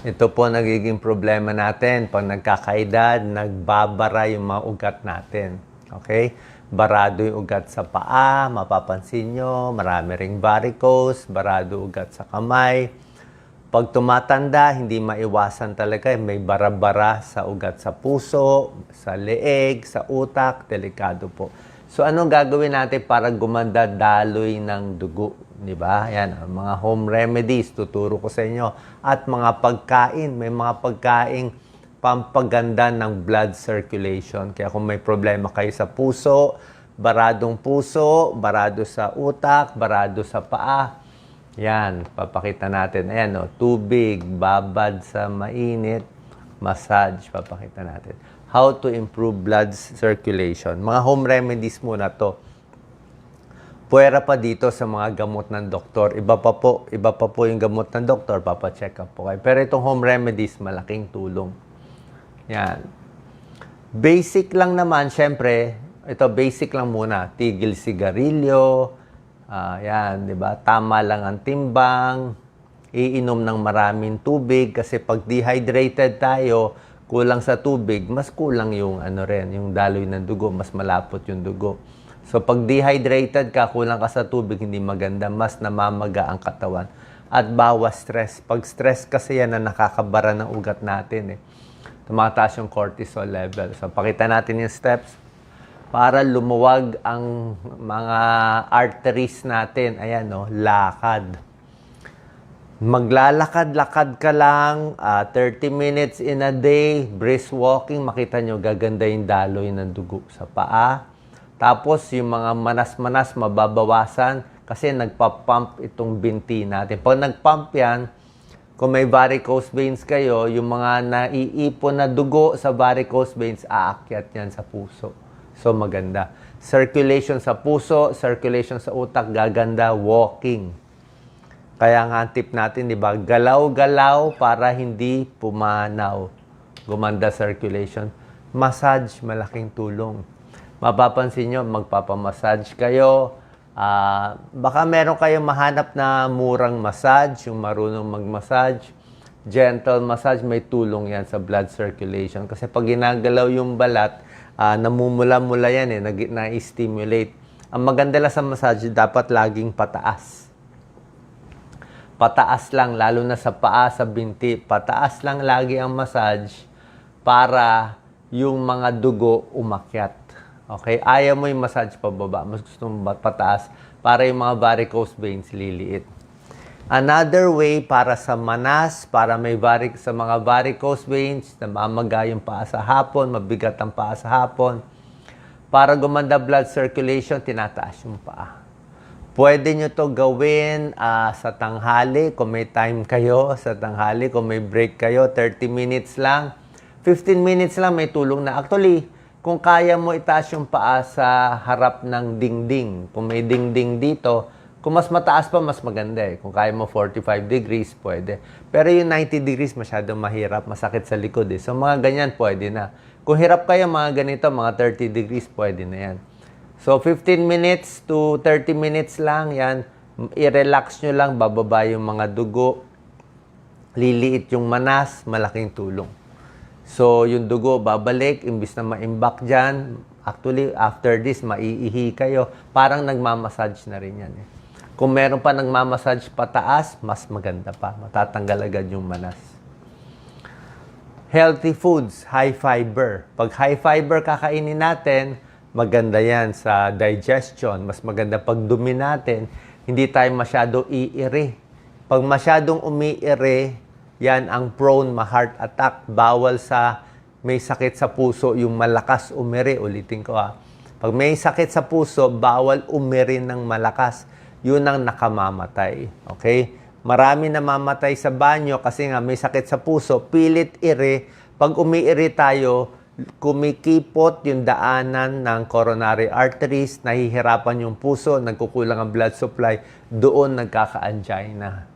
Ito po nagiging problema natin. Pag nagkakaedad, nagbabara yung mga ugat natin. Okay? Barado yung ugat sa paa, mapapansin nyo, marami ring varicose, barado ugat sa kamay. Pag tumatanda, hindi maiwasan talaga. May bara-bara sa ugat sa puso, sa leeg, sa utak, delikado po. So, anong gagawin natin para gumanda daloy ng dugo? Di ba? Yan, mga home remedies, tuturo ko sa inyo. At mga pagkain, may mga pagkaing pampaganda ng blood circulation. Kaya kung may problema kayo sa puso, barado sa utak, barado sa paa, yan, papakita natin. Ayan, no, tubig, babad sa mainit, massage, papakita natin. How to improve blood circulation. Mga home remedies muna to. Puwera pa dito sa mga gamot ng doktor. Iba pa po yung gamot ng doktor, papacheck up po kayo. Pero itong home remedies, malaking tulong. Yan. Basic lang naman, syempre, ito basic lang muna. Tigil sigarilyo, yan, di ba? Tama lang ang timbang, iinom ng maraming tubig kasi pag dehydrated tayo, kulang sa tubig, mas kulang yung yung daloy ng dugo, mas malapot yung dugo. So pag dehydrated ka, kulang ka sa tubig, hindi maganda, mas namamaga ang katawan. At bawas stress. Pag stress kasi yan na nakakabara ng ugat natin tumataas yung cortisol level. So pakita natin yung steps para lumuwag ang mga arteries natin. Ayan, no, lakad. Maglalakad-lakad ka lang, 30 minutes in a day, brisk walking, makita nyo, gaganda yung daloy ng dugo sa paa. Tapos, yung mga manas-manas, mababawasan kasi nagpa-pump itong binti natin. Pag nag-pump yan, kung may varicose veins kayo, yung mga naiipon na dugo sa varicose veins, aakyat yan sa puso. So, maganda. Circulation sa puso, circulation sa utak, gaganda, walking. Kaya nga ang tip natin, di ba? Galaw-galaw para hindi pumanaw. Gumanda circulation. Massage, malaking tulong. Mapapansin nyo, magpapamassage kayo. Baka meron kayong mahanap na murang massage, yung marunong mag-massage. Gentle massage, may tulong yan sa blood circulation. Kasi pag ginagalaw yung balat, namumula-mula yan na-stimulate. Ang maganda lang sa massage, dapat laging pataas. Pataas lang, lalo na sa paa, sa binti. Pataas lang lagi ang massage para yung mga dugo umakyat. Okay? Ayaw mo yung massage pababa. Mas gusto mo pataas para yung mga varicose veins liliit. Another way para sa manas, para may sa mga varicose veins, namamaga yung paa sa hapon, mabigat ang paa sa hapon. Para gumanda blood circulation, tinataas yung paa. Pwede nyo to gawin sa tanghali, kung may time kayo, sa tanghali, kung may break kayo, 30 minutes lang. 15 minutes lang, may tulong na. Actually, kung kaya mo itaas yung paa sa harap ng dingding, kung may dingding dito, kung mas mataas pa, mas maganda Kung kaya mo 45 degrees, pwede. Pero yung 90 degrees, masyadong mahirap, masakit sa likod So, mga ganyan, pwede na. Kung hirap kayo, mga ganito, mga 30 degrees, pwede na yan. So, 15 minutes to 30 minutes lang, yan. I-relax nyo lang, bababa yung mga dugo. Liliit yung manas, malaking tulong. So, yung dugo, babalik, imbis na ma-imbak dyan. Actually, after this, maiihi kayo. Parang nagmamassage na rin yan Kung meron pa nagmamassage pataas, mas maganda pa. Matatanggal agad yung manas. Healthy foods, high fiber. Pag high fiber kakainin natin, maganda yan sa digestion. Mas maganda pag dumi natin, hindi tayo masyado iire. Pag masyadong umiire, yan ang prone ma-heart attack. Bawal sa may sakit sa puso, yung malakas umiri. Ulitin ko Pag may sakit sa puso, bawal umiri ng malakas. Yun ang nakamamatay. Okay? Marami namamatay sa banyo kasi nga may sakit sa puso, pilit ire. Pag umiiri tayo, kumikipot yung daanan ng coronary arteries, nahihirapan yung puso, nagkukulang ang blood supply, doon nagkaka-angina.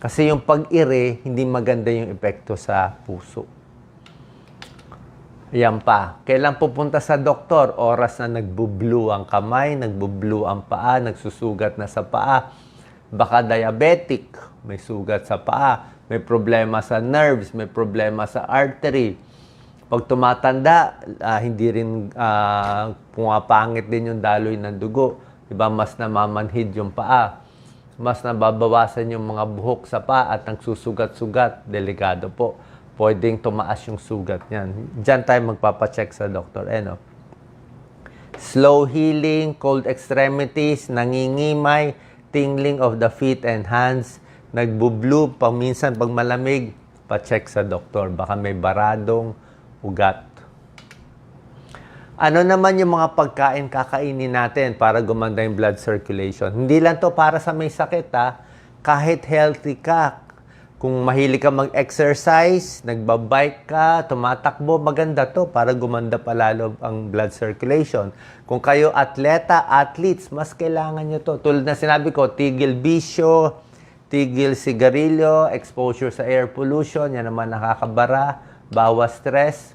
Kasi yung pag-ire, hindi maganda yung epekto sa puso. Yan pa. Kailan pupunta sa doktor? Oras na nagbo-blue ang kamay, nagbo-blue ang paa, nagsusugat na sa paa. Baka diabetic, may sugat sa paa, may problema sa nerves, may problema sa artery. Pag tumatanda, hindi rin pumapangit din yung daloy ng dugo. Diba? Mas namamanhid yung paa. Mas nababawasan yung mga buhok sa paa at nagsusugat-sugat. Delikado po. Pwedeng tumaas yung sugat niyan. Diyan tayo magpapacheck sa doktor. Slow healing, cold extremities, nangingimay, tingling of the feet and hands, nagbublue, paminsan pag malamig, pa-check sa doktor. Baka may baradong ugat. Ano naman yung mga pagkain kakainin natin para gumanda yung blood circulation? Hindi lang to para sa may sakit, kahit healthy ka. Kung mahilig ka mag-exercise, nagbabike ka, tumatakbo, maganda to para gumanda palalo ang blood circulation. Kung kayo athletes, mas kailangan nyo to. Tulad na sinabi ko, tigil bisyo, tigil sigarilyo, exposure sa air pollution, yan naman nakakabara, bawas stress.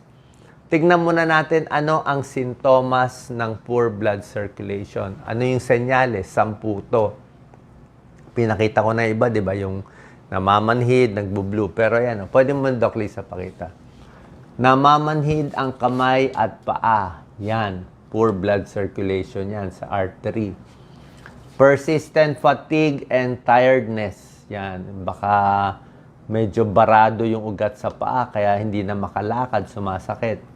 Tignan muna natin ano ang sintomas ng poor blood circulation. Ano yung senyales? 10 to. Pinakita ko na iba, di ba? Yung namamanhid, nagbo-blue. Pero yan, pwede mo Doc Lisa pakita. Namamanhid ang kamay at paa. Yan, poor blood circulation yan sa artery. Persistent fatigue and tiredness. Yan, baka medyo barado yung ugat sa paa, kaya hindi na makalakad, sumasakit.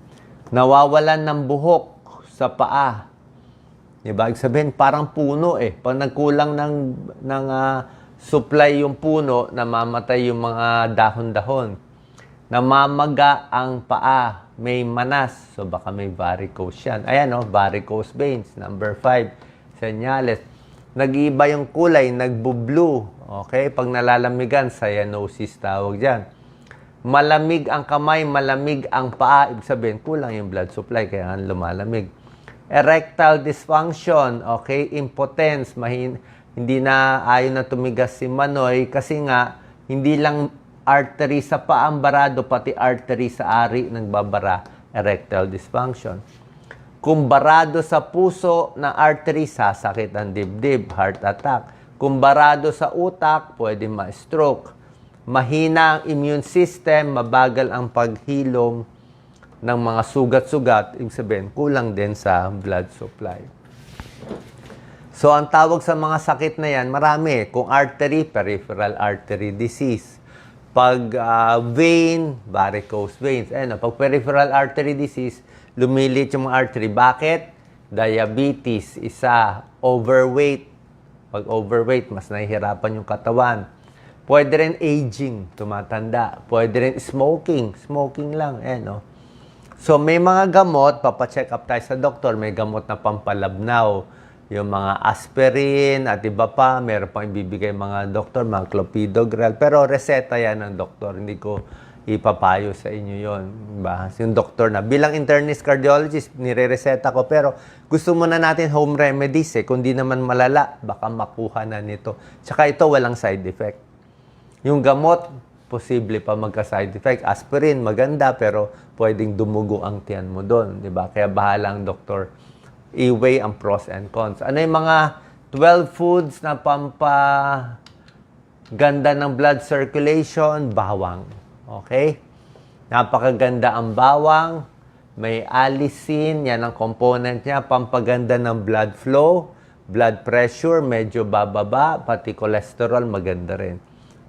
Nawawalan ng buhok sa paa. Diba? Ibig sabihin, parang puno Pag nagkulang ng supply yung puno, namamatay yung mga dahon-dahon. Namamaga ang paa, may manas. So baka may varicose yan. Ayan varicose veins. Number 5, senyales. Nag-iiba yung kulay, nagbo-blue. Okay? Pag nalalamigan, cyanosis tawag dyan. Malamig ang kamay, malamig ang paa. Ibig sabihin, kulang yung blood supply, kaya lumalamig. Erectile dysfunction, okay? Impotence, hindi na ayaw na tumigas si Manoy kasi nga, hindi lang artery sa paa ang barado, pati artery sa ari nagbabara. Erectile dysfunction. Kung barado sa puso na artery, sasakit ang dibdib, heart attack. Kung barado sa utak, pwede ma-stroke. Mahina ang immune system, mabagal ang paghilom ng mga sugat-sugat. Ibig sabihin, kulang din sa blood supply. So, ang tawag sa mga sakit na yan, marami. Kung artery, peripheral artery disease. Pag vein, varicose veins. Pag peripheral artery disease, lumilit yung mga artery. Bakit? Diabetes, isa. Overweight. Pag overweight, mas nahihirapan yung katawan. Pwede rin aging, tumatanda. Pwede rin smoking. Smoking lang, So, may mga gamot, papacheck up tayo sa doktor. May gamot na pampalabnaw. Yung mga aspirin at iba pa, meron pang ibibigay mga doktor, mga clopidogrel. Pero reseta yan ng doktor, hindi ko ipapayo sa inyo yon. Diba? Yung doktor na, bilang internist cardiologist, nire-reseta ko. Pero gusto muna natin home remedies Kung di naman malala, baka makuha na nito. Tsaka ito, walang side effect. Yung gamot, posible pa magka-side effect. Aspirin, maganda, pero pwedeng dumugo ang tiyan mo doon. Diba? Kaya bahala ang doktor i-weigh ang pros and cons. Ano yung mga 12 foods na pampaganda ng blood circulation? Bawang. Okay? Napakaganda ang bawang. May allicin, yan ang component niya. Pampaganda ng blood flow. Blood pressure, medyo bababa. Pati cholesterol, maganda rin.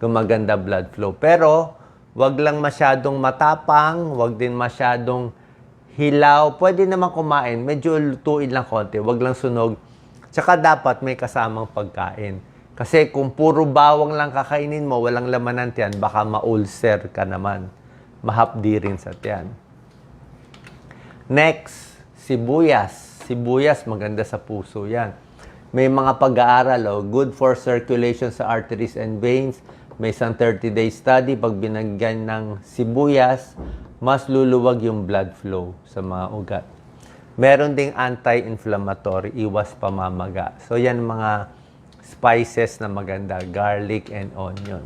Gumaganda blood flow. Pero, wag lang masyadong matapang. Wag din masyadong hilaw, pwede naman kumain. Medyo lutuin lang konti, wag lang sunog. Tsaka dapat may kasamang pagkain. Kasi kung puro bawang lang kakainin mo, walang laman ng tiyan, baka ma-ulcer ka naman. Mahapdi rin sa tiyan. Next, sibuyas. Sibuyas, maganda sa puso yan. May mga pag-aaral, good for circulation sa arteries and veins. May isang 30-day study, pag binagyan ng sibuyas, mas luluwag yung blood flow sa mga ugat. Meron ding anti-inflammatory, iwas pamamaga. So, yan mga spices na maganda, garlic and onion.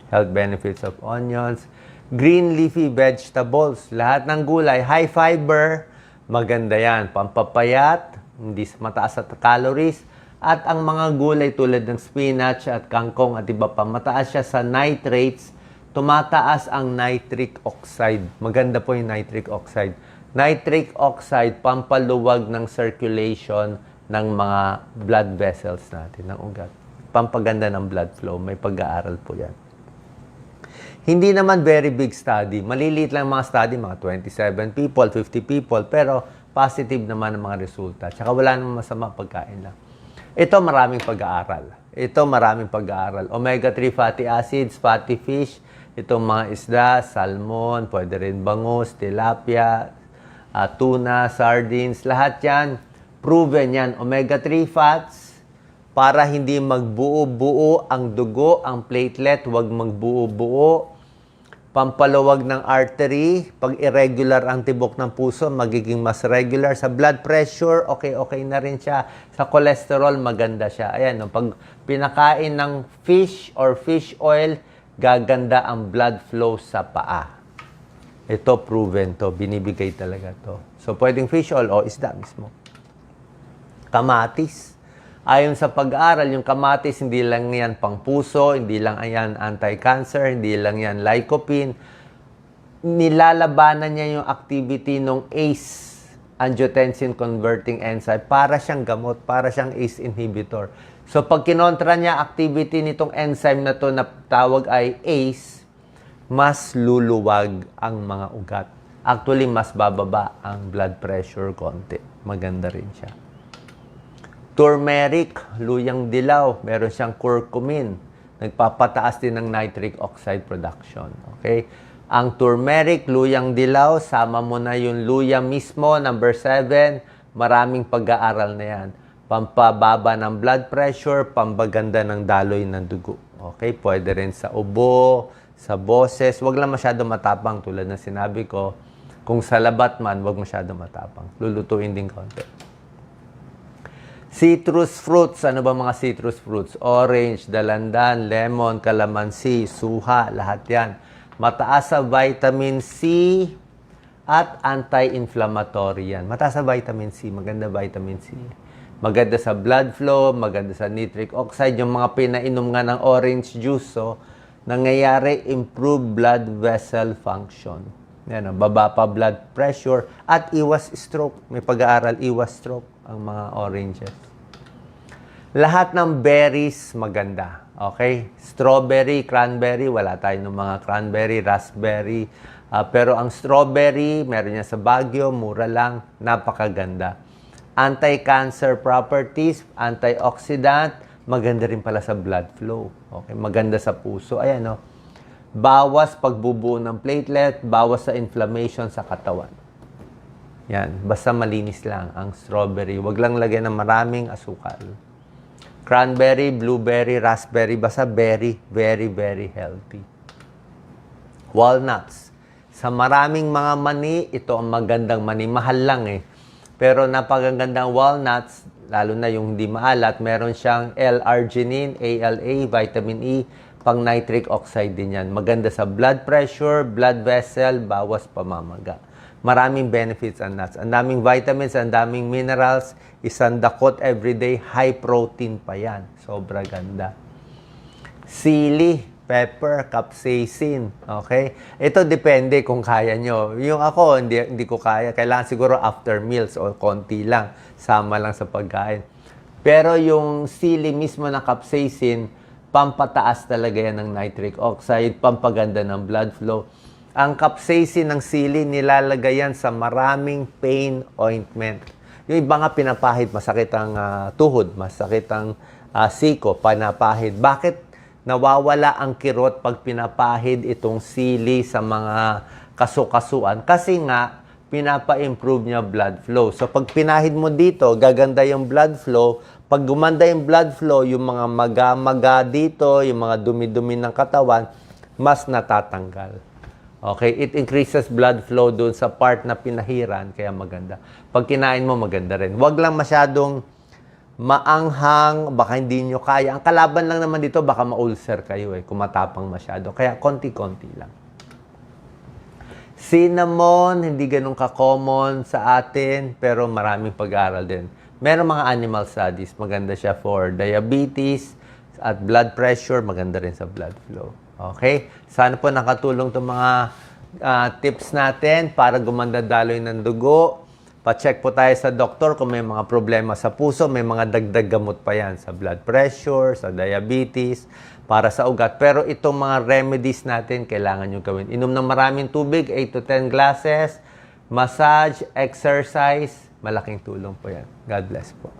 Health benefits of onions. Green leafy vegetables, lahat ng gulay, high fiber, maganda yan. Pampapayat, hindi mataas sa calories, At ang mga gulay tulad ng spinach at kangkong at iba pa, mataas siya sa nitrates, tumataas ang nitric oxide. Maganda po yung nitric oxide. Nitric oxide, pampaluwag ng circulation ng mga blood vessels natin, ng ugat. Pampaganda ng blood flow. May pag-aaral po yan. Hindi naman very big study. Maliliit lang mga study, mga 27 people, 50 people, pero positive naman ang mga resulta. Tsaka wala namang masama pagkain lang. Ito maraming pag-aaral. Omega-3 fatty acids, fatty fish, itong mga isda, salmon, pwede rin bangus, tilapia, tuna, sardines, lahat yan, proven yan. Omega-3 fats, para hindi magbuo-buo ang dugo, ang platelet, huwag magbuo-buo. Pampaluwag ng artery, pag irregular ang tibok ng puso, magiging mas regular. Sa blood pressure, okay na rin siya. Sa cholesterol, maganda siya. Ayan, no? Pag pinakain ng fish or fish oil, gaganda ang blood flow sa paa. Ito, proven to. Binibigay talaga to. So, pwedeng fish oil o isda mismo. Kamatis. Ayon sa pag-aaral, yung kamatis, hindi lang yan pang puso, hindi lang yan anti-cancer, hindi lang yan lycopene. Nilalabanan niya yung activity ng ACE, angiotensin converting enzyme, para siyang gamot, para siyang ACE inhibitor. So, pag kinontra niya activity nitong enzyme na to na tawag ay ACE, mas luluwag ang mga ugat. Actually, mas bababa ang blood pressure konti. Maganda rin siya. Turmeric, luyang dilaw, meron siyang curcumin. Nagpapataas din ng nitric oxide production. Okay? Ang turmeric, luyang dilaw, sama mo na yung luya mismo, number 7, maraming pag-aaral na yan. Pampababa ng blood pressure, pampaganda ng daloy ng dugo. Okay? Pwede rin sa ubo, sa boses. Huwag lang masyado matapang tulad ng sinabi ko. Kung sa labat man, huwag masyado matapang. Lulutuin din konti. Citrus fruits. Ano ba mga citrus fruits? Orange, dalandan, lemon, calamansi, suha, lahat yan. Mataas sa vitamin C at anti-inflammatory yan. Mataas sa vitamin C. Maganda vitamin C. Maganda sa blood flow, maganda sa nitric oxide. Yung mga pinainom nga ng orange juice, so, nangyayari improve blood vessel function. Yan, baba pa blood pressure at iwas stroke. May pag-aaral, iwas stroke ang mga oranges. Lahat ng berries maganda. Okay? Strawberry, cranberry, wala tayo ng mga cranberry, raspberry. Pero ang strawberry, meron niya sa Baguio, mura lang, napakaganda. Anti-cancer properties, antioxidant, maganda rin pala sa blood flow. Okay? Maganda sa puso. Ayan, no? Bawas pagbubuo ng platelet, bawas sa inflammation sa katawan. Yan, basta malinis lang ang strawberry. Huwag lang lagyan ng maraming asukal. Cranberry, blueberry, raspberry, basta berry, very, very healthy. Walnuts. Sa maraming mga mani, ito ang magandang mani. Mahal lang eh. Pero napakagandang walnuts, lalo na yung hindi maalat, meron siyang L-arginine, ALA, vitamin E, pang nitric oxide din yan. Maganda sa blood pressure, blood vessel, bawas pamamaga. Maraming benefits ang nuts. Ang daming vitamins, ang daming minerals, isang dakot everyday, high protein pa yan. Sobra ganda. Sili, pepper, capsaicin. Okay? Ito depende kung kaya nyo. Yung ako, hindi ko kaya. Kailangan siguro after meals o konti lang. Sama lang sa pagkain. Pero yung sili mismo na capsaicin, pampataas talaga yan ng nitric oxide, pampaganda ng blood flow. Ang capsaicin ng sili, nilalagay yan sa maraming pain ointment. Yung iba nga pinapahid, masakit ang tuhod, masakit ang siko, pinapahid. Bakit nawawala ang kirot pag pinapahid itong sili sa mga kasukasuan? Kasi nga, pinapa-improve niya blood flow. So, pag pinahid mo dito, gaganda yung blood flow. Pag gumanda yung blood flow, yung mga maga-maga dito, yung mga dumi-dumi ng katawan, mas natatanggal. Okay? It increases blood flow doon sa part na pinahiran, kaya maganda. Pag kinain mo, maganda rin. Huwag lang masyadong maanghang, baka hindi nyo kaya. Ang kalaban lang naman dito, baka ma-ulcer kayo kung matapang masyado. Kaya konti-konti lang. Cinnamon, hindi ganun ka-common sa atin, pero maraming pag-aaral din. Meron mga animal studies. Maganda siya for diabetes at blood pressure. Maganda rin sa blood flow. Okay? Sana po nakatulong itong mga tips natin para gumanda daloy ng dugo. Pa-check po tayo sa doktor kung may mga problema sa puso, may mga dagdag gamot pa yan sa blood pressure, sa diabetes, para sa ugat. Pero itong mga remedies natin, kailangan nyo gawin. Inom ng maraming tubig, 8 to 10 glasses, massage, exercise, malaking tulong po yan. God bless po.